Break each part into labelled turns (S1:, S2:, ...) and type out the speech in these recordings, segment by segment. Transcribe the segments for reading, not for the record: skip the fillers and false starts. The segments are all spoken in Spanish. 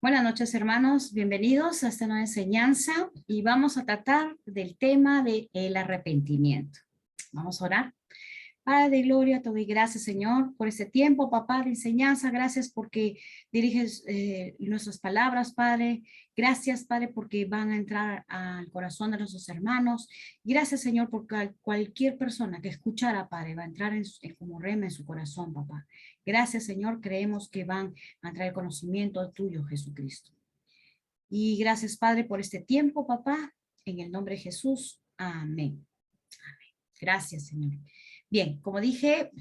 S1: Buenas noches, hermanos. Bienvenidos a esta nueva enseñanza y vamos a tratar del tema del arrepentimiento. Vamos a orar. Padre de gloria, te doy gracias, Señor, por este tiempo, papá, de enseñanza. Gracias porque diriges nuestras palabras, Padre. Gracias, Padre, porque van a entrar al corazón de nuestros hermanos. Gracias, Señor, porque cualquier persona que escuchara, Padre, va a entrar como rema en su corazón, papá. Gracias, Señor. Creemos que van a traer conocimiento tuyo, Jesucristo. Y gracias, Padre, por este tiempo, papá. En el nombre de Jesús. Amén. Gracias, Señor. Bien, como dije,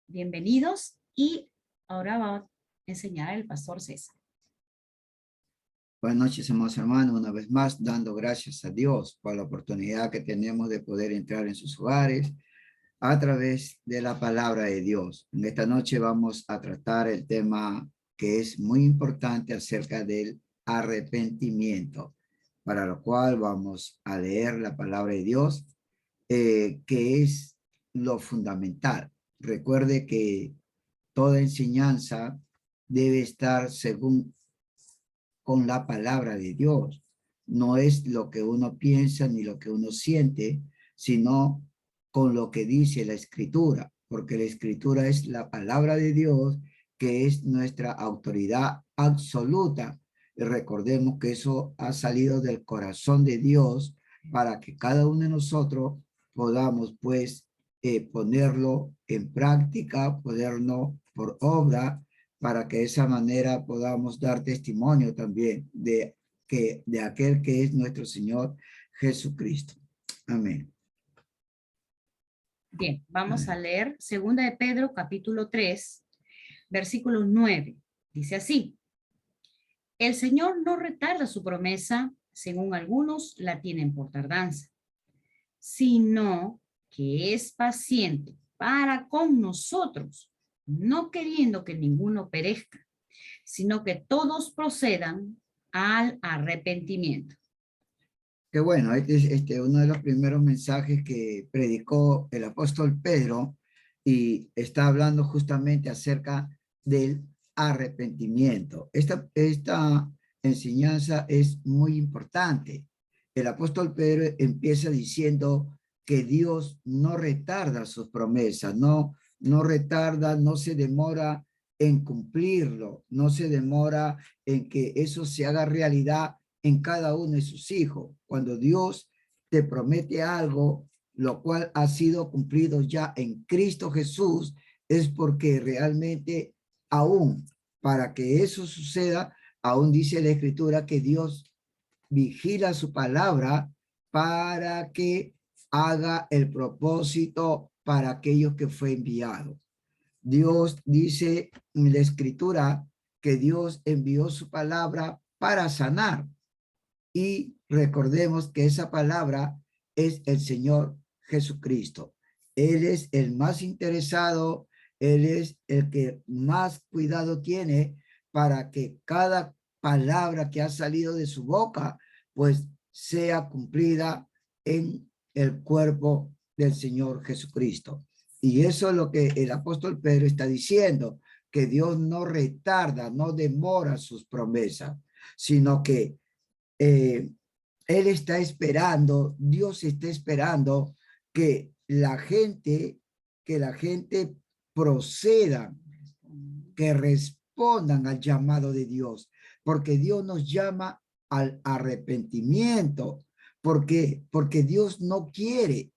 S1: bienvenidos y ahora va a enseñar el pastor César.
S2: Buenas noches, amados hermanos, una vez más dando gracias a Dios por la oportunidad que tenemos de poder entrar en sus hogares a través de la palabra de Dios. En esta noche vamos a tratar el tema que es muy importante acerca del arrepentimiento, para lo cual vamos a leer la palabra de Dios, que es lo fundamental. Recuerde que toda enseñanza debe estar según con la palabra de Dios. No es lo que uno piensa ni lo que uno siente, sino con lo que dice la Escritura, porque la Escritura es la palabra de Dios, que es nuestra autoridad absoluta. Y recordemos que eso ha salido del corazón de Dios para que cada uno de nosotros podamos, pues, ponerlo en práctica, ponerlo por obra, para que de esa manera podamos dar testimonio también de aquel que es nuestro Señor Jesucristo. Amén.
S1: Bien, vamos a leer 2 de Pedro, capítulo 3, versículo 9. Dice así: el Señor no retarda su promesa, según algunos la tienen por tardanza, sino que es paciente para con nosotros, no queriendo que ninguno perezca, sino que todos procedan al arrepentimiento.
S2: Qué bueno, este es uno de los primeros mensajes que predicó el apóstol Pedro y está hablando justamente acerca del arrepentimiento. Esta enseñanza es muy importante. El apóstol Pedro empieza diciendo que Dios no retarda sus promesas, no retarda, no se demora en cumplirlo, no se demora en que eso se haga realidad en cada uno de sus hijos. Cuando Dios te promete algo, lo cual ha sido cumplido ya en Cristo Jesús, es porque realmente aún para que eso suceda, aún dice la Escritura que Dios vigila su palabra para que haga el propósito para aquellos que fue enviado. Dios dice en la Escritura que Dios envió su palabra para sanar. Y recordemos que esa palabra es el Señor Jesucristo. Él es el más interesado, Él es el que más cuidado tiene para que cada palabra que ha salido de su boca, pues sea cumplida en el cuerpo del Señor Jesucristo. Y eso es lo que el apóstol Pedro está diciendo, que Dios no retarda, no demora sus promesas, sino que él está esperando, Dios está esperando que la gente proceda, que respondan al llamado de Dios, porque Dios nos llama al arrepentimiento. ¿Por qué? Porque Dios no quiere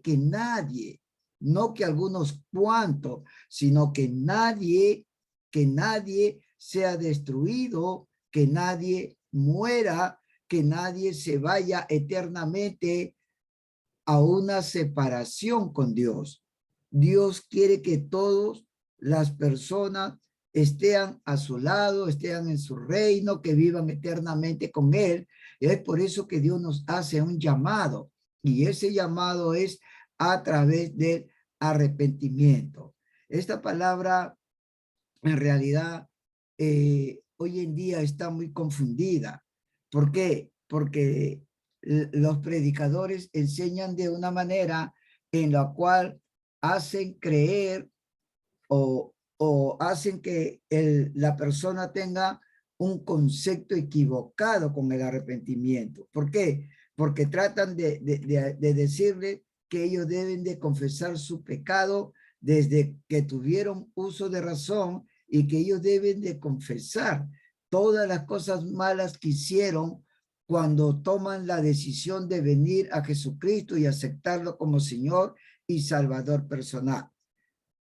S2: que nadie, no que algunos cuantos, sino que nadie sea destruido, que nadie muera, que nadie se vaya eternamente a una separación con Dios. Dios quiere que todas las personas estén a su lado, estén en su reino, que vivan eternamente con Él. Y es por eso que Dios nos hace un llamado. Y ese llamado es a través del arrepentimiento. Esta palabra, en realidad, hoy en día está muy confundida. ¿Por qué? Porque los predicadores enseñan de una manera en la cual hacen creer o o hacen que la persona tenga un concepto equivocado con el arrepentimiento. ¿Por qué? Porque tratan de decirle que ellos deben de confesar su pecado desde que tuvieron uso de razón y que ellos deben de confesar todas las cosas malas que hicieron cuando toman la decisión de venir a Jesucristo y aceptarlo como Señor y Salvador personal.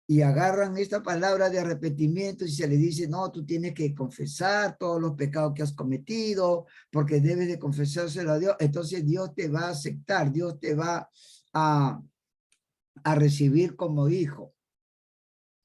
S2: Y agarran esta palabra de arrepentimiento y se le dice, no, tú tienes que confesar todos los pecados que has cometido, porque debes de confesárselo a Dios. Entonces Dios te va a aceptar, Dios te va a recibir como hijo.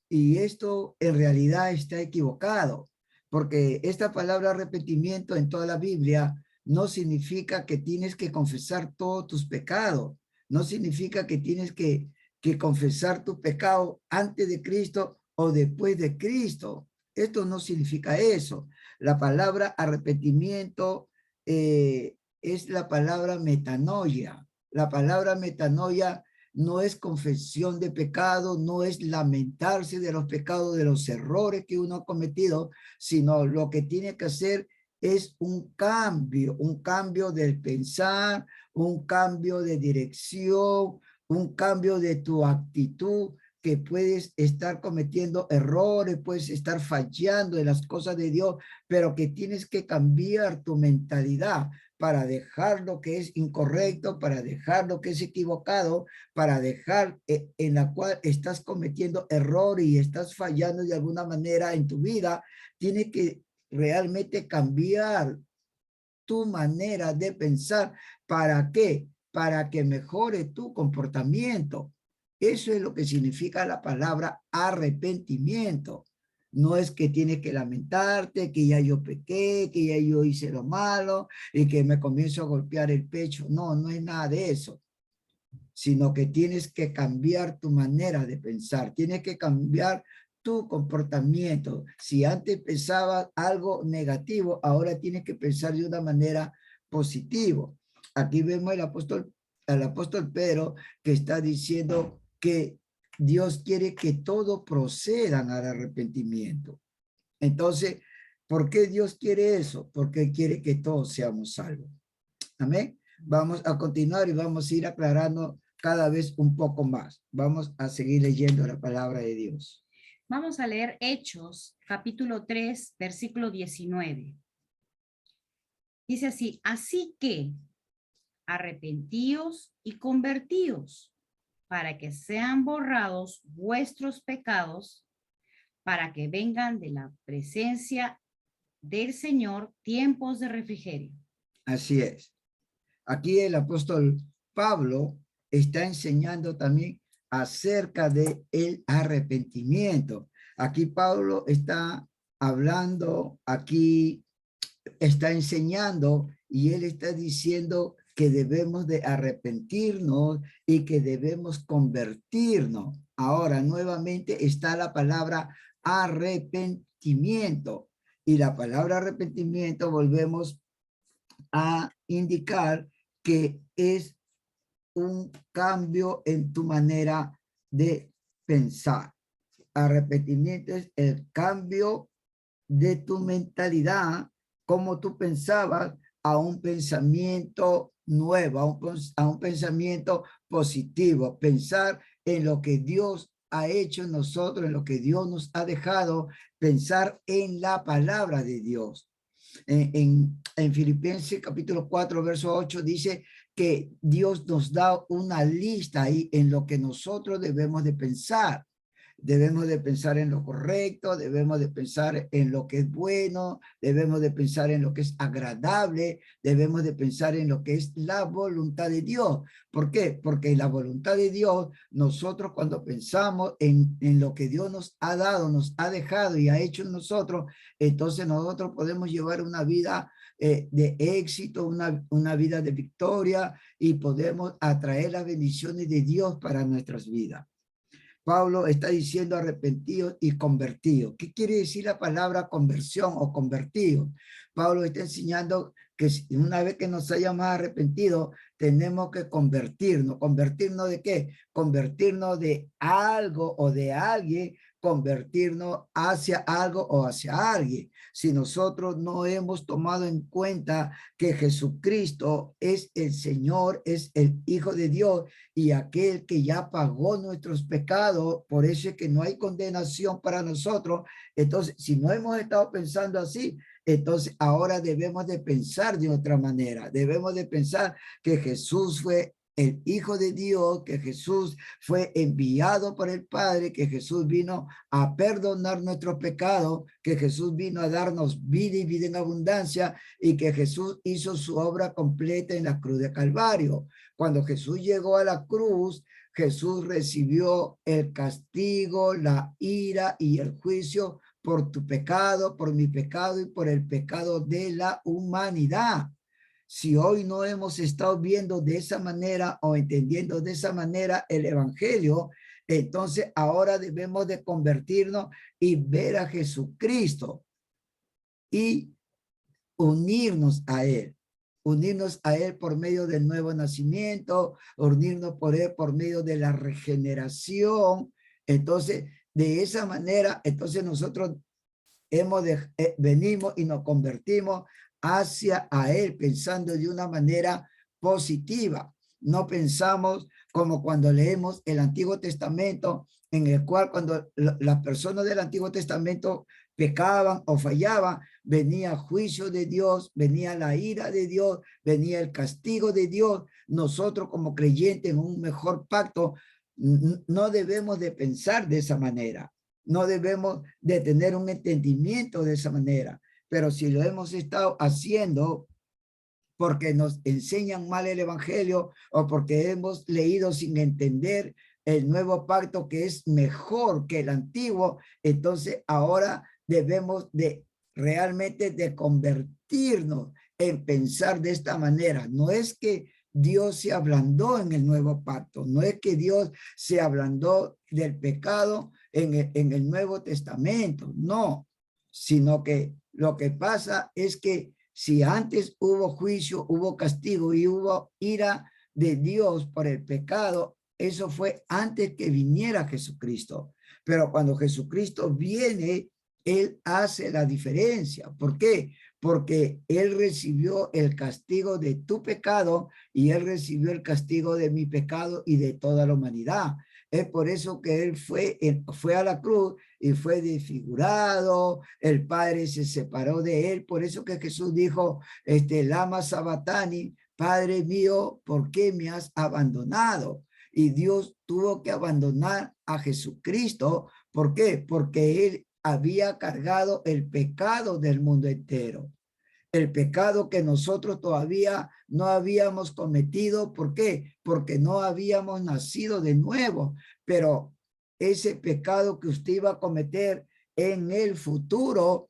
S2: Y esto en realidad está equivocado, porque esta palabra arrepentimiento en toda la Biblia no significa que tienes que confesar todos tus pecados, no significa que tienes que confesar tu pecado antes de Cristo o después de Cristo. Esto no significa eso. La palabra arrepentimiento es la palabra metanoia. La palabra metanoia no es confesión de pecado, no es lamentarse de los pecados, de los errores que uno ha cometido, sino lo que tiene que hacer es un cambio del pensar, un cambio de dirección, un cambio de tu actitud, que puedes estar cometiendo errores, puedes estar fallando en las cosas de Dios, pero que tienes que cambiar tu mentalidad para dejar lo que es incorrecto, para dejar lo que es equivocado, para dejar en la cual estás cometiendo error y estás fallando de alguna manera en tu vida. Tienes que realmente cambiar tu manera de pensar. ¿Para qué? Para que mejore tu comportamiento. Eso es lo que significa la palabra arrepentimiento. No es que tienes que lamentarte, que ya yo pequé, que ya yo hice lo malo y que me comienzo a golpear el pecho. No, no es nada de eso, sino que tienes que cambiar tu manera de pensar. Tienes que cambiar tu comportamiento. Si antes pensabas algo negativo, ahora tienes que pensar de una manera positiva. Aquí vemos al apóstol Pedro que está diciendo que Dios quiere que todos procedan al arrepentimiento. Entonces, ¿por qué Dios quiere eso? Porque quiere que todos seamos salvos. Amén. Vamos a continuar y vamos a ir aclarando cada vez un poco más. Vamos a seguir leyendo la palabra de Dios.
S1: Vamos a leer Hechos, capítulo 3, versículo 19. Dice así, así que arrepentíos y convertíos para que sean borrados vuestros pecados, para que vengan de la presencia del Señor tiempos de refrigerio.
S2: Así es. Aquí el apóstol Pablo está enseñando también acerca de el arrepentimiento. Aquí Pablo está hablando, aquí está enseñando y él está diciendo que debemos de arrepentirnos y que debemos convertirnos. Ahora nuevamente está la palabra arrepentimiento, y la palabra arrepentimiento volvemos a indicar que es un cambio en tu manera de pensar. Arrepentimiento es el cambio de tu mentalidad, como tú pensabas, a un pensamiento nuevo, a un pensamiento positivo, pensar en lo que Dios ha hecho en nosotros, en lo que Dios nos ha dejado, pensar en la palabra de Dios. En Filipenses capítulo 4, verso 8 dice que Dios nos da una lista ahí en lo que nosotros debemos de pensar. Debemos de pensar en lo correcto, debemos de pensar en lo que es bueno, debemos de pensar en lo que es agradable, debemos de pensar en lo que es la voluntad de Dios. ¿Por qué? Porque la voluntad de Dios, nosotros cuando pensamos en lo que Dios nos ha dado, nos ha dejado y ha hecho en nosotros, entonces nosotros podemos llevar una vida de éxito, una vida de victoria, y podemos atraer las bendiciones de Dios para nuestras vidas. Pablo está diciendo arrepentido y convertido. ¿Qué quiere decir la palabra conversión o convertido? Pablo está enseñando que una vez que nos hayamos arrepentido, tenemos que convertirnos. ¿Convertirnos de qué? Convertirnos de algo o de alguien convertirnos hacia algo o hacia alguien. Si nosotros no hemos tomado en cuenta que Jesucristo es el Señor, es el Hijo de Dios y aquel que ya pagó nuestros pecados, por eso es que no hay condenación para nosotros. Entonces, si no hemos estado pensando así, entonces ahora debemos de pensar de otra manera. Debemos de pensar que Jesús fue el Hijo de Dios, que Jesús fue enviado por el Padre, que Jesús vino a perdonar nuestros pecados, que Jesús vino a darnos vida y vida en abundancia, y que Jesús hizo su obra completa en la cruz de Calvario. Cuando Jesús llegó a la cruz, Jesús recibió el castigo, la ira y el juicio por tu pecado, por mi pecado y por el pecado de la humanidad. Si hoy no hemos estado viendo de esa manera o entendiendo de esa manera el evangelio, entonces ahora debemos de convertirnos y ver a Jesucristo y unirnos a él por medio del nuevo nacimiento, unirnos por él por medio de la regeneración. Entonces, de esa manera, entonces nosotros venimos y nos convertimos hacia a él pensando de una manera positiva. No pensamos como cuando leemos el Antiguo Testamento, en el cual cuando las personas del Antiguo Testamento pecaban o fallaban, venía juicio de Dios, venía la ira de Dios, venía el castigo de Dios. Nosotros como creyentes en un mejor pacto no debemos de pensar de esa manera. No debemos de tener un entendimiento de esa manera, pero si lo hemos estado haciendo porque nos enseñan mal el evangelio o porque hemos leído sin entender el nuevo pacto que es mejor que el antiguo, entonces ahora debemos de realmente de convertirnos en pensar de esta manera. No es que Dios se ablandó en el nuevo pacto, no es que Dios se ablandó del pecado en el Nuevo Testamento, no, sino que lo que pasa es que si antes hubo juicio, hubo castigo y hubo ira de Dios por el pecado, eso fue antes que viniera Jesucristo. Pero cuando Jesucristo viene, él hace la diferencia. ¿Por qué? Porque él recibió el castigo de tu pecado y él recibió el castigo de mi pecado y de toda la humanidad. Es por eso que él fue a la cruz y fue desfigurado, el Padre se separó de él. Por eso que Jesús dijo, lama sabatani, Padre mío, ¿por qué me has abandonado? Y Dios tuvo que abandonar a Jesucristo. ¿Por qué? Porque él había cargado el pecado del mundo entero. El pecado que nosotros todavía no habíamos cometido. ¿Por qué? Porque no habíamos nacido de nuevo. Pero ese pecado que usted iba a cometer en el futuro,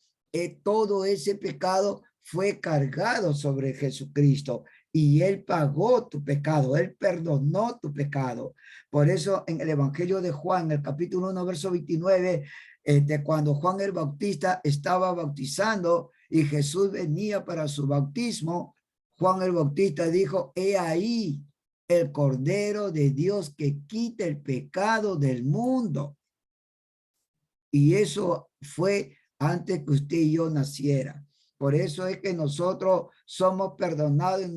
S2: todo ese pecado fue cargado sobre Jesucristo y él pagó tu pecado, él perdonó tu pecado. Por eso en el Evangelio de Juan, el capítulo 1, verso 29, cuando Juan el Bautista estaba bautizando y Jesús venía para su bautismo, Juan el Bautista dijo, he ahí el Cordero de Dios que quita el pecado del mundo. Y eso fue antes que usted y yo naciera. Por eso es que nosotros somos perdonados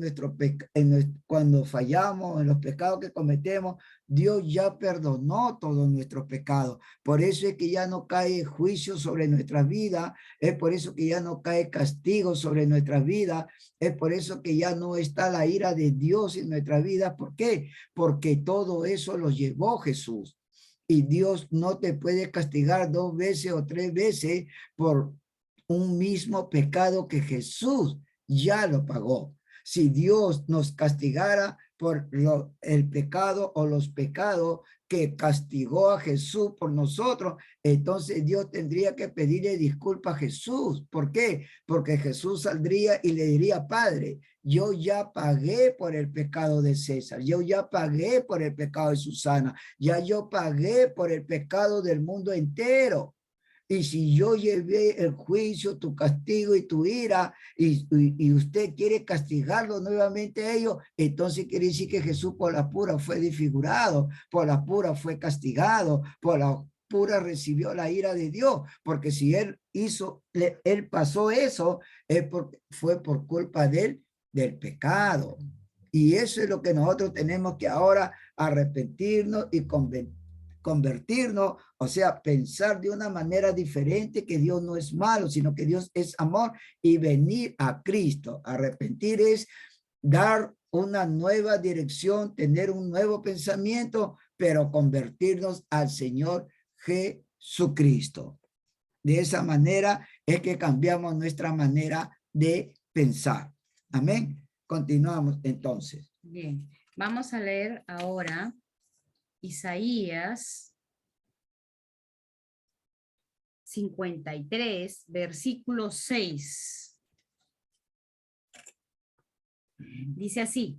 S2: cuando fallamos, en los pecados que cometemos. Dios ya perdonó todos nuestros pecados. Por eso es que ya no cae juicio sobre nuestra vida. Es por eso que ya no cae castigo sobre nuestra vida. Es por eso que ya no está la ira de Dios en nuestra vida. ¿Por qué? Porque todo eso lo llevó Jesús. Y Dios no te puede castigar 2 veces o 3 veces por un mismo pecado que Jesús ya lo pagó. Si Dios nos castigara por el pecado o los pecados que castigó a Jesús por nosotros, entonces Dios tendría que pedirle disculpas a Jesús. ¿Por qué? Porque Jesús saldría y le diría, Padre, yo ya pagué por el pecado de César, yo ya pagué por el pecado de Susana, ya yo pagué por el pecado del mundo entero. Y si yo llevé el juicio, tu castigo y tu ira, y usted quiere castigarlo nuevamente a ellos, entonces quiere decir que Jesús por la pura fue desfigurado, por la pura fue castigado, por la pura recibió la ira de Dios, porque si él él pasó eso, fue por culpa del pecado. Y eso es lo que nosotros tenemos que ahora arrepentirnos y convertirnos, o sea, pensar de una manera diferente, que Dios no es malo, sino que Dios es amor, y venir a Cristo. Arrepentir es dar una nueva dirección, tener un nuevo pensamiento, pero convertirnos al Señor Jesucristo. De esa manera es que cambiamos nuestra manera de pensar. Amén. Continuamos entonces.
S1: Bien, vamos a leer ahora Isaías 53, versículo 6. Dice así: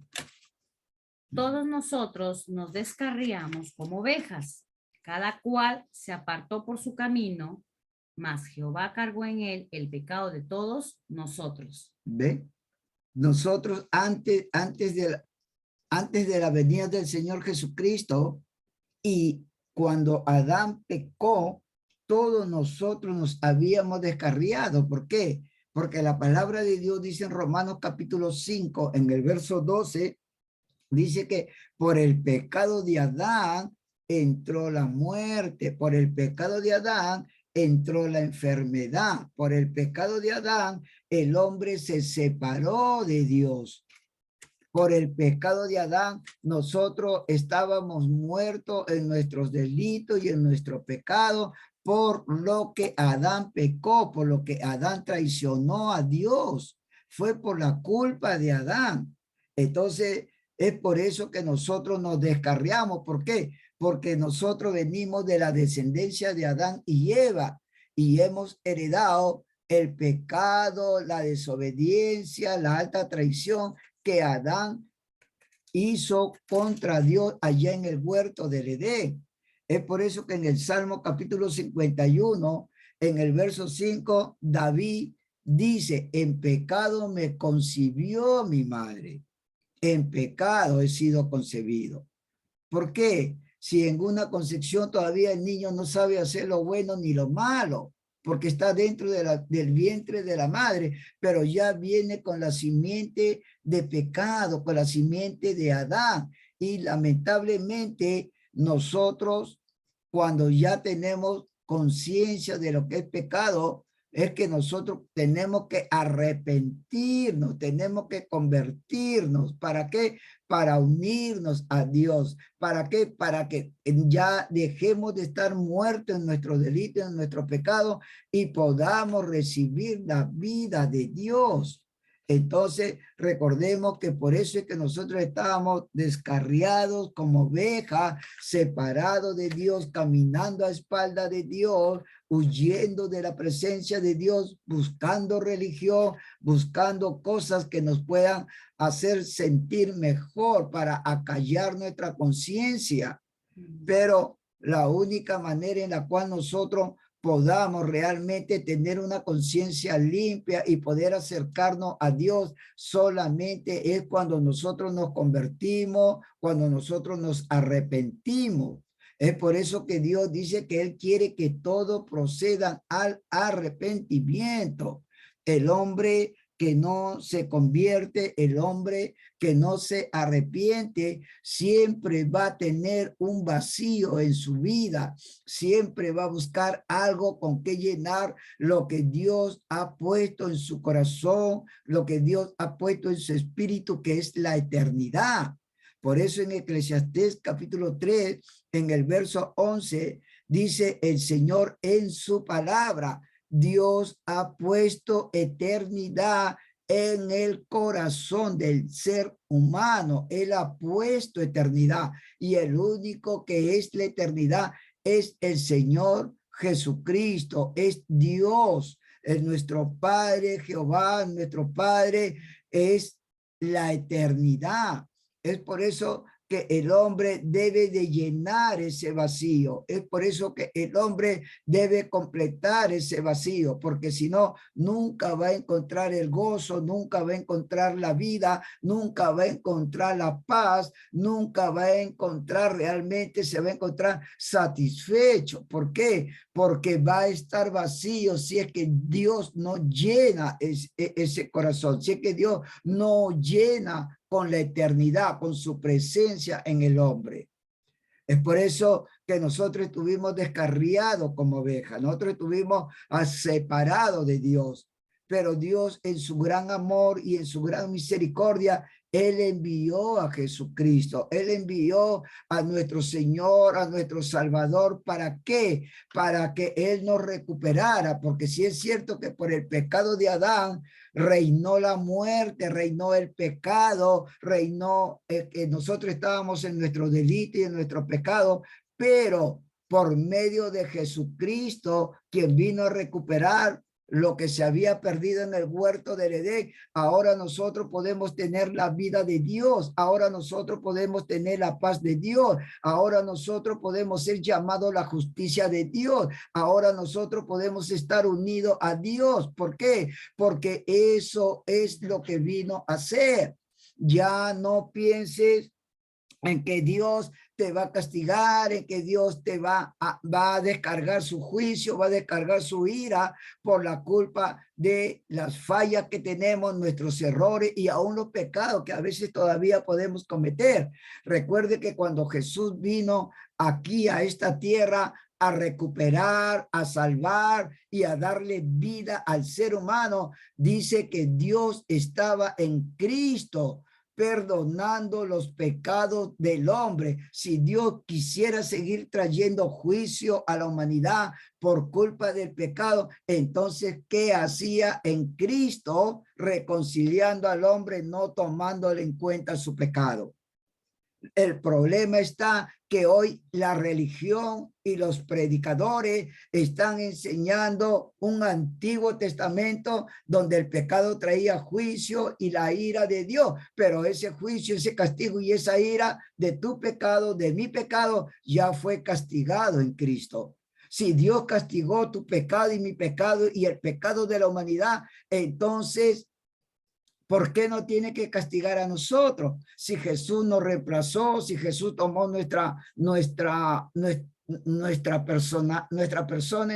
S1: todos nosotros nos descarriamos como ovejas, cada cual se apartó por su camino, mas Jehová cargó en él el pecado de todos nosotros.
S2: ¿Ve? Nosotros antes de la venida del Señor Jesucristo, y cuando Adán pecó, todos nosotros nos habíamos descarriado. ¿Por qué? Porque la palabra de Dios dice en Romanos capítulo 5, en el verso 12, dice que por el pecado de Adán entró la muerte, por el pecado de Adán entró la enfermedad, por el pecado de Adán el hombre se separó de Dios. Por el pecado de Adán, nosotros estábamos muertos en nuestros delitos y en nuestro pecado, por lo que Adán pecó, por lo que Adán traicionó a Dios. Fue por la culpa de Adán. Entonces, es por eso que nosotros nos descarriamos. ¿Por qué? Porque nosotros venimos de la descendencia de Adán y Eva y hemos heredado el pecado, la desobediencia, la alta traición que Adán hizo contra Dios allá en el huerto del Edén. Es por eso que en el Salmo capítulo 51, en el verso 5, David dice: en pecado me concibió mi madre, en pecado he sido concebido. ¿Por qué? Si en una concepción todavía el niño no sabe hacer lo bueno ni lo malo, porque está dentro del vientre de la madre, pero ya viene con la simiente de pecado, con la simiente de Adán. Y lamentablemente nosotros, cuando ya tenemos conciencia de lo que es pecado, es que nosotros tenemos que arrepentirnos, tenemos que convertirnos. ¿Para qué? Para unirnos a Dios. ¿Para qué? Para que ya dejemos de estar muertos en nuestros delitos, en nuestro pecado, y podamos recibir la vida de Dios. Entonces, recordemos que por eso es que nosotros estábamos descarriados como ovejas, separados de Dios, caminando a espalda de Dios, huyendo de la presencia de Dios, buscando religión, buscando cosas que nos puedan hacer sentir mejor para acallar nuestra conciencia. Pero la única manera en la cual nosotros podamos realmente tener una conciencia limpia y poder acercarnos a Dios solamente es cuando nosotros nos convertimos, cuando nosotros nos arrepentimos. Es por eso que Dios dice que Él quiere que todos procedan al arrepentimiento. El hombre que no se convierte, el hombre que no se arrepiente, siempre va a tener un vacío en su vida, siempre va a buscar algo con que llenar lo que Dios ha puesto en su corazón, lo que Dios ha puesto en su espíritu, que es la eternidad. Por eso en Eclesiastés capítulo 3, en el verso 11, dice el Señor en su palabra: Dios ha puesto eternidad en el corazón del ser humano. Él ha puesto eternidad, y el único que es la eternidad es el Señor Jesucristo, es Dios, es nuestro Padre. Jehová, nuestro Padre, es la eternidad. Es por eso que el hombre debe de llenar ese vacío. Es por eso que el hombre debe completar ese vacío, porque si no, nunca va a encontrar el gozo, nunca va a encontrar la vida, nunca va a encontrar la paz, nunca va a encontrar realmente, se va a encontrar satisfecho. ¿Por qué? Porque va a estar vacío si es que Dios no llena ese corazón, si es que Dios no llena con la eternidad, con su presencia en el hombre. Es por eso que nosotros estuvimos descarriados como ovejas, nosotros estuvimos separados de Dios, pero Dios en su gran amor y en su gran misericordia, Él envió a Jesucristo, Él envió a nuestro Señor, a nuestro Salvador. ¿Para qué? Para que Él nos recuperara, porque si es cierto que por el pecado de Adán reinó la muerte, reinó el pecado, reinó, nosotros estábamos en nuestro delito y en nuestro pecado, pero por medio de Jesucristo, quien vino a recuperar lo que se había perdido en el huerto del Edén, ahora nosotros podemos tener la vida de Dios, ahora nosotros podemos tener la paz de Dios, ahora nosotros podemos ser llamados la justicia de Dios, ahora nosotros podemos estar unidos a Dios. ¿Por qué? Porque eso es lo que vino a hacer. Ya no pienses en que Dios te va a castigar, en que Dios te va a descargar su juicio, va a descargar su ira por la culpa de las fallas que tenemos, nuestros errores y aún los pecados que a veces todavía podemos cometer. Recuerde que cuando Jesús vino aquí a esta tierra a recuperar, a salvar y a darle vida al ser humano, dice que Dios estaba en Cristo, perdonando los pecados del hombre. Si Dios quisiera seguir trayendo juicio a la humanidad por culpa del pecado, entonces, ¿qué hacía en Cristo? Reconciliando al hombre, no tomándole en cuenta su pecado. El problema está que hoy la religión y los predicadores están enseñando un Antiguo Testamento donde el pecado traía juicio y la ira de Dios, pero ese juicio, ese castigo y esa ira de tu pecado, de mi pecado, ya fue castigado en Cristo. Si Dios castigó tu pecado y mi pecado y el pecado de la humanidad, entonces ¿por qué no tiene que castigar a nosotros? Si Jesús nos reemplazó, si Jesús tomó nuestra persona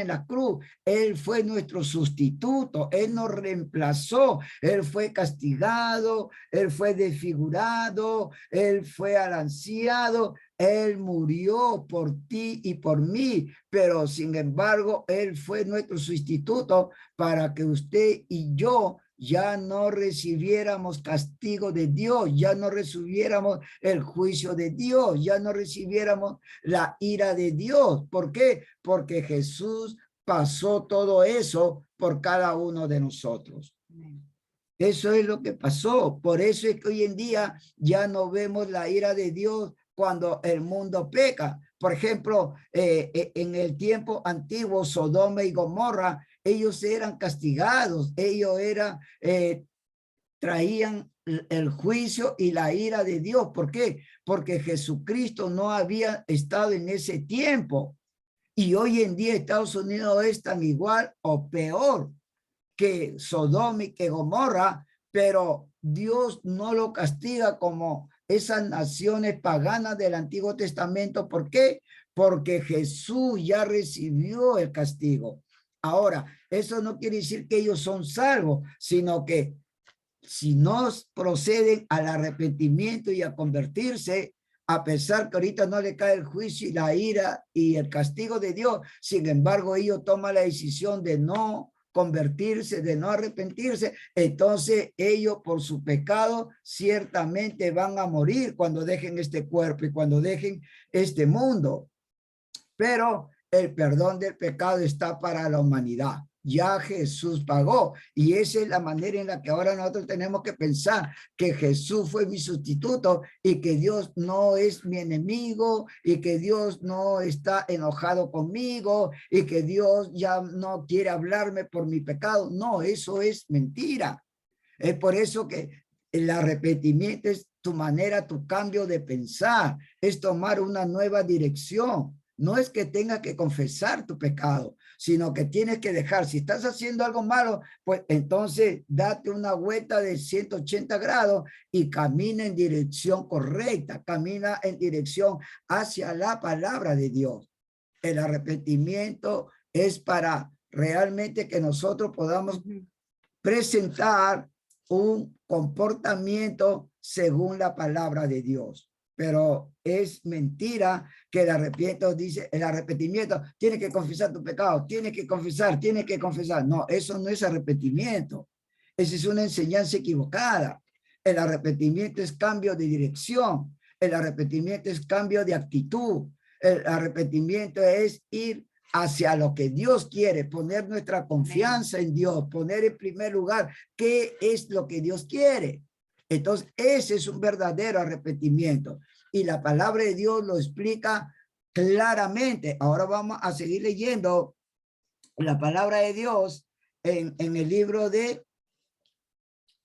S2: en la cruz, Él fue nuestro sustituto, Él nos reemplazó, Él fue castigado, Él fue desfigurado, Él fue alanceado, Él murió por ti y por mí, pero sin embargo, Él fue nuestro sustituto para que usted y yo ya no recibiéramos castigo de Dios, ya no recibiéramos el juicio de Dios, ya no recibiéramos la ira de Dios. ¿Por qué? Porque Jesús pasó todo eso por cada uno de nosotros. Eso es lo que pasó. Por eso es que hoy en día ya no vemos la ira de Dios cuando el mundo peca. Por ejemplo, en el tiempo antiguo, Sodoma y Gomorra, ellos eran castigados, ellos traían el juicio y la ira de Dios. ¿Por qué? Porque Jesucristo no había estado en ese tiempo. Y hoy en día Estados Unidos es tan igual o peor que Sodoma y que Gomorra, pero Dios no lo castiga como esas naciones paganas del Antiguo Testamento. ¿Por qué? Porque Jesús ya recibió el castigo. Ahora, eso no quiere decir que ellos son salvos, sino que si no proceden al arrepentimiento y a convertirse, a pesar que ahorita no le cae el juicio y la ira y el castigo de Dios, sin embargo, ellos toman la decisión de no convertirse, de no arrepentirse, entonces ellos por su pecado ciertamente van a morir cuando dejen este cuerpo y cuando dejen este mundo. Pero el perdón del pecado está para la humanidad. Ya Jesús pagó y esa es la manera en la que ahora nosotros tenemos que pensar que Jesús fue mi sustituto y que Dios no es mi enemigo y que Dios no está enojado conmigo y que Dios ya no quiere hablarme por mi pecado. No, eso es mentira. Es por eso que El arrepentimiento es tu manera, tu cambio de pensar, es tomar una nueva dirección. No es que tengas que confesar tu pecado, sino que tienes que dejar. Si estás haciendo algo malo, pues entonces date una vuelta de 180 grados y camina en dirección correcta, camina en dirección hacia la palabra de Dios. El arrepentimiento es para realmente que nosotros podamos presentar un comportamiento según la palabra de Dios. Pero es mentira que el arrepentimiento, tiene que confesar tu pecado, tiene que confesar, tiene que confesar. No, eso no es arrepentimiento. Esa es una enseñanza equivocada. El arrepentimiento es cambio de dirección. El arrepentimiento es cambio de actitud. El arrepentimiento es ir hacia lo que Dios quiere, poner nuestra confianza en Dios, poner en primer lugar qué es lo que Dios quiere. Entonces, ese es un verdadero arrepentimiento. Y la palabra de Dios lo explica claramente. Ahora vamos a seguir leyendo la palabra de Dios en el libro de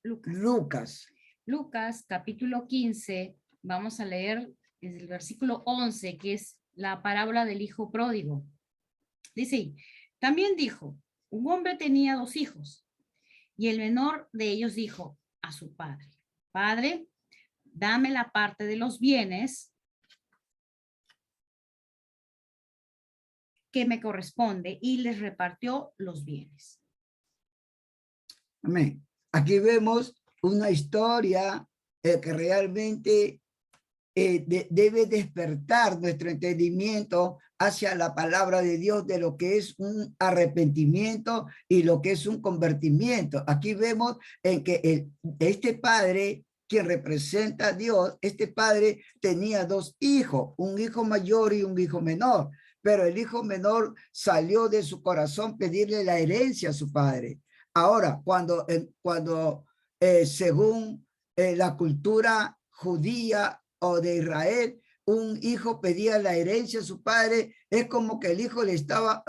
S2: Lucas.
S1: Lucas, capítulo 15, vamos a leer desde el versículo 11, que es la parábola del hijo pródigo. Dice, también dijo, un hombre tenía 2 hijos, y el menor de ellos dijo a su padre, Padre, dame la parte de los bienes que me corresponde, y les repartió los bienes.
S2: Amén. Aquí vemos una historia que realmente debe despertar nuestro entendimiento hacia la palabra de Dios de lo que es un arrepentimiento y lo que es un convertimiento. Aquí vemos en que este padre, quien representa a Dios, este padre tenía 2 hijos, un hijo mayor y un hijo menor, pero el hijo menor salió de su corazón pedirle la herencia a su padre. Ahora, según la cultura judía o de Israel, un hijo pedía la herencia a su padre, es como que el hijo le estaba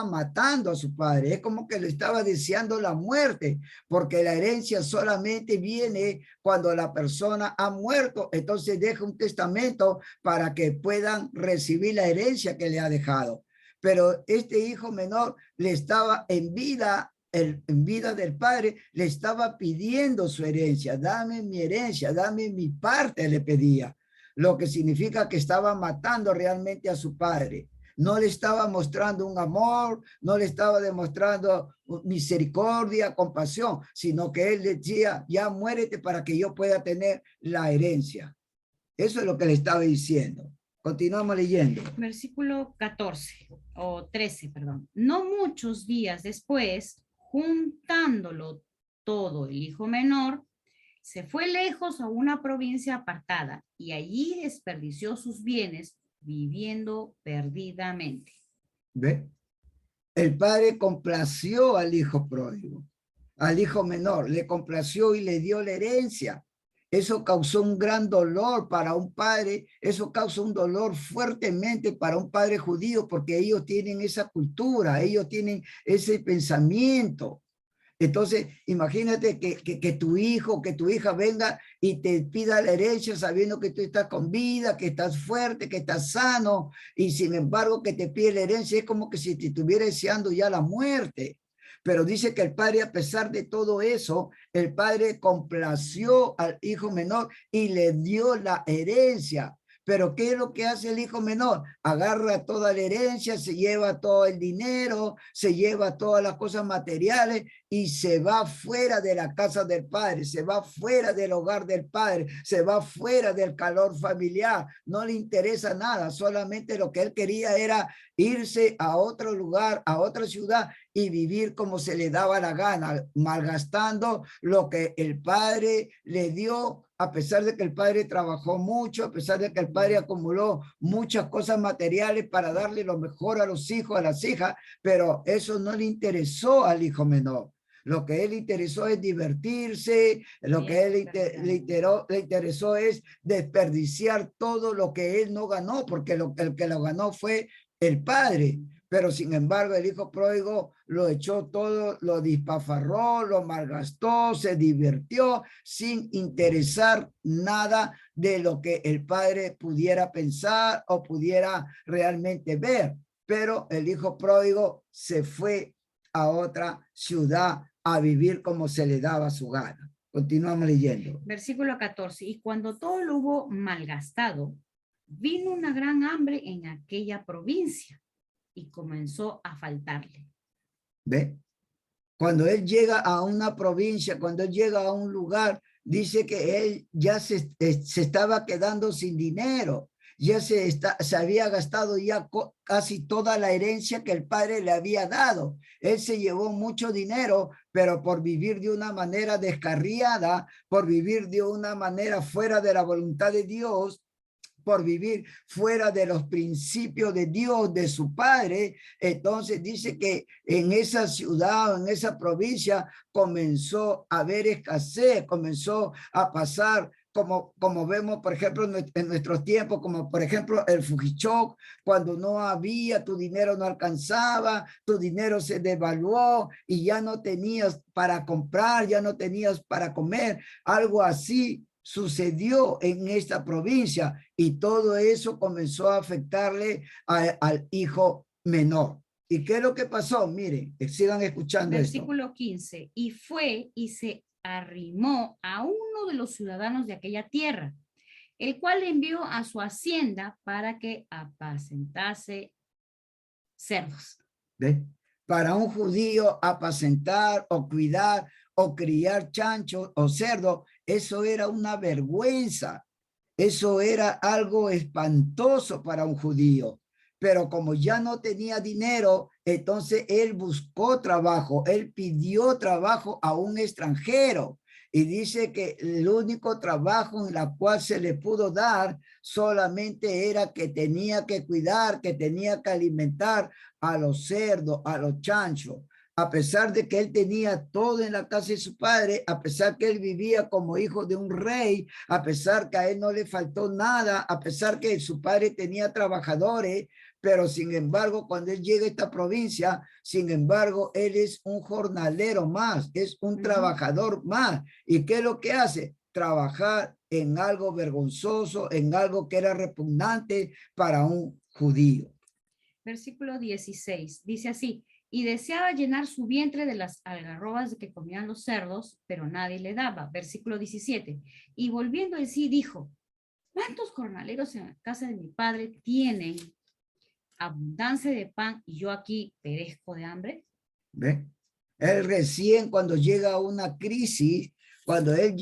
S2: matando a su padre, es como que le estaba deseando la muerte, porque la herencia solamente viene cuando la persona ha muerto, entonces deja un testamento para que puedan recibir la herencia que le ha dejado. Pero este hijo menor le estaba en vida del padre, le estaba pidiendo su herencia, dame mi herencia, dame mi parte, le pedía, lo que significa que estaba matando realmente a su padre. No le estaba mostrando un amor, no le estaba demostrando misericordia, compasión, sino que él decía, ya muérete para que yo pueda tener la herencia. Eso es lo que le estaba diciendo. Continuamos leyendo.
S1: Versículo 14 o 13, perdón. No muchos días después, juntándolo todo el hijo menor, se fue lejos a una provincia apartada y allí desperdició sus bienes viviendo perdidamente.
S2: ¿Ve? El padre complació al hijo pródigo, al hijo menor, le complació y le dio la herencia. Eso causó un gran dolor para un padre, eso causó un dolor fuertemente para un padre judío, porque ellos tienen esa cultura, ellos tienen ese pensamiento. Entonces, imagínate que tu hijo, que tu hija venga y te pida la herencia sabiendo que tú estás con vida, que estás fuerte, que estás sano, y sin embargo que te pide la herencia, es como que si te estuviera deseando ya la muerte. Pero dice que el padre, a pesar de todo eso, el padre complació al hijo menor y le dio la herencia. Pero ¿qué es lo que hace el hijo menor? Agarra toda la herencia, se lleva todo el dinero, se lleva todas las cosas materiales y se va fuera de la casa del padre, se va fuera del hogar del padre, se va fuera del calor familiar. No le interesa nada, solamente lo que él quería era irse a otro lugar, a otra ciudad y vivir como se le daba la gana, malgastando lo que el padre le dio, a pesar de que el padre trabajó mucho, a pesar de que el padre acumuló muchas cosas materiales para darle lo mejor a los hijos, a las hijas, pero eso no le interesó al hijo menor. Lo que él le interesó es divertirse, lo que él le interesó es desperdiciar todo lo que él no ganó, porque el que lo ganó fue el padre. pero sin embargo el hijo pródigo lo echó todo, lo dispafarró, lo malgastó, se divirtió sin interesar nada de lo que el padre pudiera pensar o pudiera realmente ver. Pero el hijo pródigo se fue a otra ciudad a vivir como se le daba su gana. Continuamos leyendo.
S1: Versículo 14. Y cuando todo lo hubo malgastado, vino una gran hambre en aquella provincia y comenzó a faltarle.
S2: ¿Ve? Cuando él llega a una provincia, cuando él llega a un lugar, dice que él ya se estaba quedando sin dinero. Ya se había gastado ya casi toda la herencia que el padre le había dado. Él se llevó mucho dinero, pero por vivir de una manera descarriada, por vivir de una manera fuera de la voluntad de Dios, por vivir fuera de los principios de Dios, de su padre, entonces dice que en esa ciudad, en esa provincia, comenzó a haber escasez, comenzó a pasar como vemos, por ejemplo, en nuestros tiempos, como por ejemplo el Fujichoc, cuando no había, tu dinero no alcanzaba, tu dinero se devaluó y ya no tenías para comprar, ya no tenías para comer, algo así sucedió en esta provincia y todo eso comenzó a afectarle al hijo menor. ¿Y qué es lo que pasó? Miren, sigan escuchando
S1: Versículo 15. Y fue y se arrimó a uno de los ciudadanos de aquella tierra, el cual le envió a su hacienda para que apacentase cerdos.
S2: ¿Ve? Para un judío apacentar o cuidar o criar chanchos o cerdos, eso era una vergüenza. Eso era algo espantoso para un judío. Pero como ya no tenía dinero, entonces él buscó trabajo, él pidió trabajo a un extranjero. Y dice que el único trabajo en la cual se le pudo dar solamente era que tenía que cuidar, que tenía que alimentar a los cerdos, a los chanchos. A pesar de que él tenía todo en la casa de su padre, a pesar que él vivía como hijo de un rey, a pesar que a él no le faltó nada, a pesar que su padre tenía trabajadores, pero sin embargo, cuando él llega a esta provincia, sin embargo, él es un jornalero más, es un trabajador más. ¿Y qué es lo que hace? Trabajar en algo vergonzoso, en algo que era repugnante para un judío.
S1: Versículo 16, dice así, y deseaba llenar su vientre de las algarrobas que comían los cerdos, pero nadie le daba. Versículo 17, y volviendo en sí dijo, ¿cuántos jornaleros en la casa de mi padre tienen abundancia de pan y yo aquí perezco de hambre?
S2: ¿Ve? Él recién cuando llega a una crisis, cuando él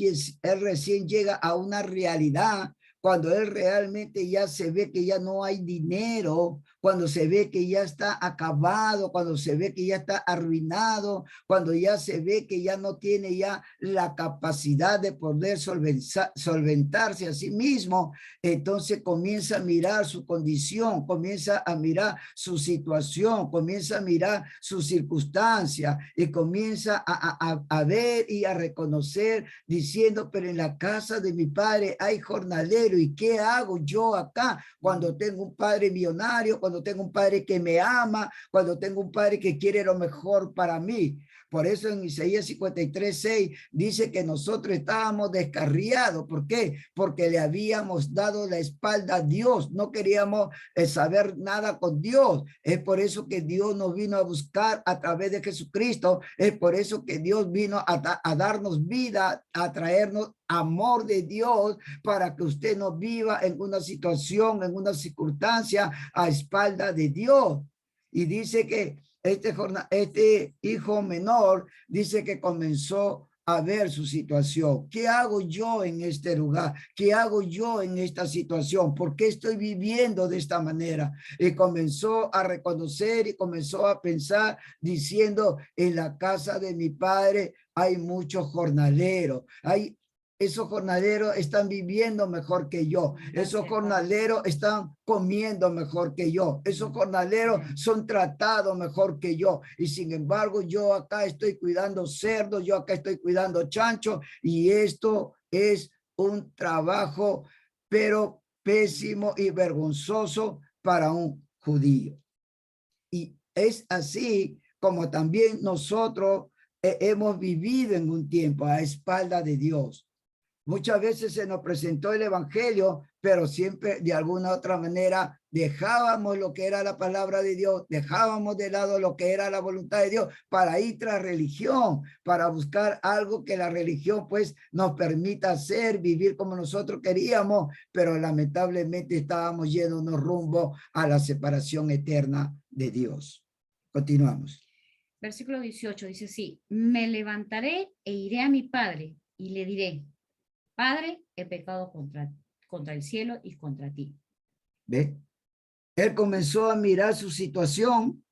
S2: recién llega a una realidad, cuando él realmente ya se ve que ya no hay dinero, cuando se ve que ya está acabado, cuando se ve que ya está arruinado, cuando ya se ve que ya no tiene ya la capacidad de poder solventarse a sí mismo, entonces comienza a mirar su condición, comienza a mirar su situación, comienza a mirar su circunstancia y comienza a ver y a reconocer diciendo, pero en la casa de mi padre hay jornalero. ¿Y qué hago yo acá cuando tengo un padre millonario, cuando tengo un padre que me ama, cuando tengo un padre que quiere lo mejor para mí? Por eso en Isaías 53:6 dice que nosotros estábamos descarriados. ¿Por qué? Porque le habíamos dado la espalda a Dios. No queríamos saber nada con Dios. Es por eso que Dios nos vino a buscar a través de Jesucristo. Es por eso que Dios vino a darnos vida, a traernos amor de Dios para que usted no viva en una situación, en una circunstancia a espalda de Dios. Y dice que este hijo menor dice que comenzó a ver su situación. ¿Qué hago yo en este lugar? ¿Qué hago yo en esta situación? ¿Por qué estoy viviendo de esta manera? Y comenzó a reconocer y comenzó a pensar diciendo, en la casa de mi padre hay muchos jornaleros, esos jornaleros están viviendo mejor que yo. Esos jornaleros están comiendo mejor que yo. Esos jornaleros son tratados mejor que yo. Y sin embargo, yo acá estoy cuidando cerdos, yo acá estoy cuidando chanchos. Y esto es un trabajo, pero pésimo y vergonzoso para un judío. Y Es así como también nosotros hemos vivido en un tiempo a espalda de Dios. Muchas veces se nos presentó el evangelio, pero siempre de alguna otra manera dejábamos lo que era la palabra de Dios, dejábamos de lado lo que era la voluntad de Dios para ir tras religión, para buscar algo que la religión pues nos permita hacer, vivir como nosotros queríamos, pero lamentablemente estábamos yéndonos rumbo a la separación eterna de Dios. Continuamos.
S1: Versículo 18 dice así: me levantaré e iré a mi padre y le diré: Padre, he pecado contra el cielo y contra ti.
S2: ¿Ve? Él comenzó a mirar su situación,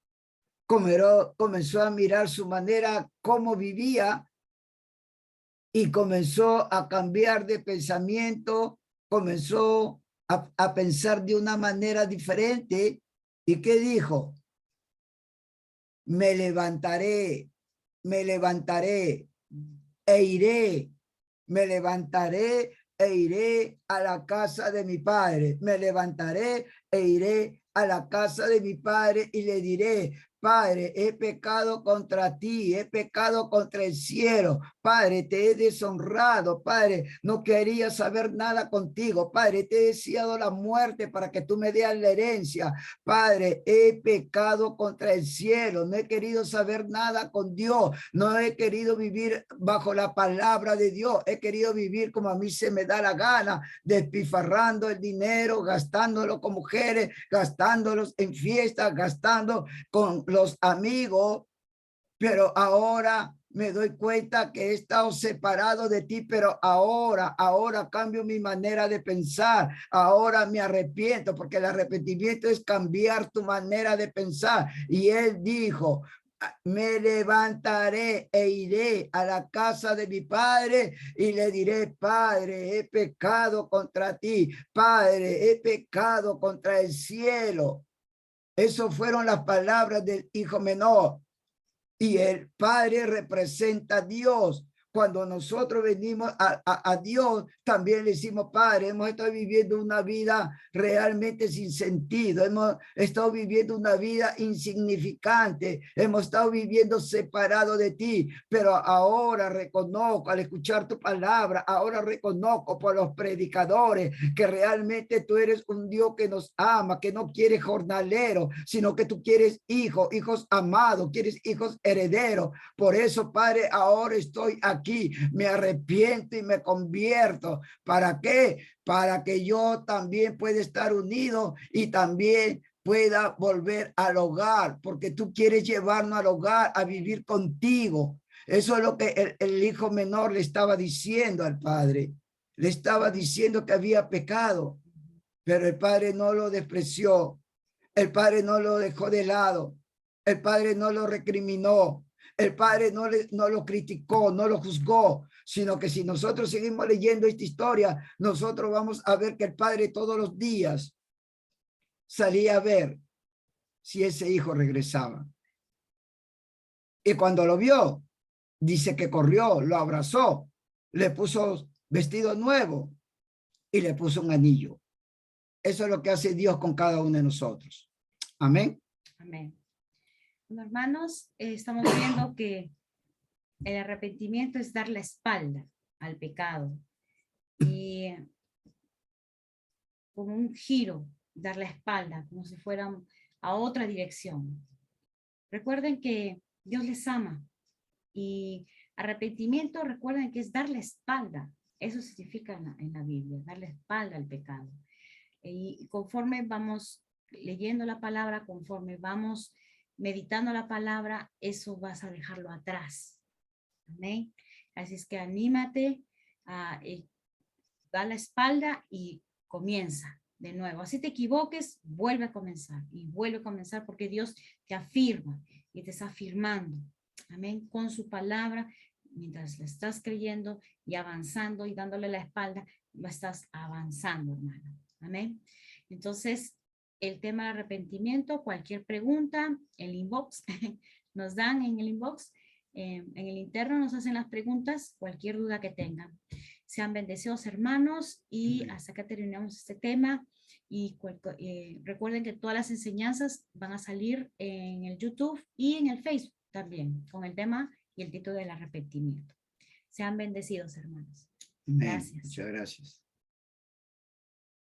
S2: comenzó a mirar su manera, cómo vivía, y comenzó a cambiar de pensamiento, comenzó a pensar de una manera diferente. ¿Y qué dijo? Me levantaré e iré. Me levantaré e iré a la casa de mi padre. Me levantaré e iré a la casa de mi padre y le diré: Padre, he pecado contra ti, he pecado contra el cielo. Padre, te he deshonrado. Padre, no quería saber nada contigo. Padre, te he deseado la muerte para que tú me des la herencia. Padre, he pecado contra el cielo. No he querido saber nada con Dios. No he querido vivir bajo la palabra de Dios. He querido vivir como a mí se me da la gana, despifarrando el dinero, gastándolo con mujeres, gastándolos en fiestas, gastando con los amigos, pero ahora me doy cuenta que he estado separado de ti, pero ahora cambio mi manera de pensar, ahora me arrepiento, porque el arrepentimiento es cambiar tu manera de pensar. Y él dijo: me levantaré e iré a la casa de mi padre y le diré: Padre, he pecado contra ti, Padre, he pecado contra el cielo. Esas fueron las palabras del hijo menor. Y el Padre representa a Dios. Cuando nosotros venimos a Dios, también le decimos: Padre, hemos estado viviendo una vida realmente sin sentido, hemos estado viviendo una vida insignificante, hemos estado viviendo separado de ti, pero ahora reconozco, al escuchar tu palabra, ahora reconozco por los predicadores que realmente tú eres un Dios que nos ama, que no quiere jornaleros, sino que tú quieres hijos amados, quieres hijos herederos. Por eso, Padre, ahora estoy aquí, me arrepiento y me convierto. ¿Para qué? Para que yo también pueda estar unido y también pueda volver al hogar, porque tú quieres llevarnos al hogar, a vivir contigo. Eso es lo que el hijo menor le estaba diciendo al padre. Le estaba diciendo que había pecado, pero el padre no lo despreció. El padre no lo dejó de lado. El padre no lo recriminó. El padre no lo criticó, no lo juzgó, sino que si nosotros seguimos leyendo esta historia, nosotros vamos a ver que el padre todos los días salía a ver si ese hijo regresaba. Y cuando lo vio, dice que corrió, lo abrazó, le puso vestido nuevo y le puso un anillo. Eso es lo que hace Dios con cada uno de nosotros. Amén.
S1: Amén. Bueno, hermanos, estamos viendo que el arrepentimiento es dar la espalda al pecado y como un giro, dar la espalda, como si fueran a otra dirección. Recuerden que Dios les ama y arrepentimiento, recuerden que es dar la espalda. Eso significa en la Biblia, dar la espalda al pecado. Y conforme vamos leyendo la palabra, conforme vamos meditando la palabra, eso vas a dejarlo atrás. Amén. Así es que anímate a dar la espalda y comienza de nuevo. Así te equivoques, vuelve a comenzar y vuelve a comenzar, porque Dios te afirma y te está afirmando. Amén. Con su palabra, mientras la estás creyendo y avanzando y dándole la espalda, lo estás avanzando, hermano. Amén. Entonces, el tema del arrepentimiento, cualquier pregunta, el inbox, nos dan en el inbox, en el interno nos hacen las preguntas, cualquier duda que tengan. Sean bendecidos, hermanos, y
S2: Amén.
S1: hasta que terminamos este tema. Y recuerden que todas las enseñanzas van a salir en el YouTube y en el Facebook también, con el tema y el título del arrepentimiento. Sean bendecidos, hermanos.
S2: Amén.
S1: Gracias.
S2: Muchas gracias.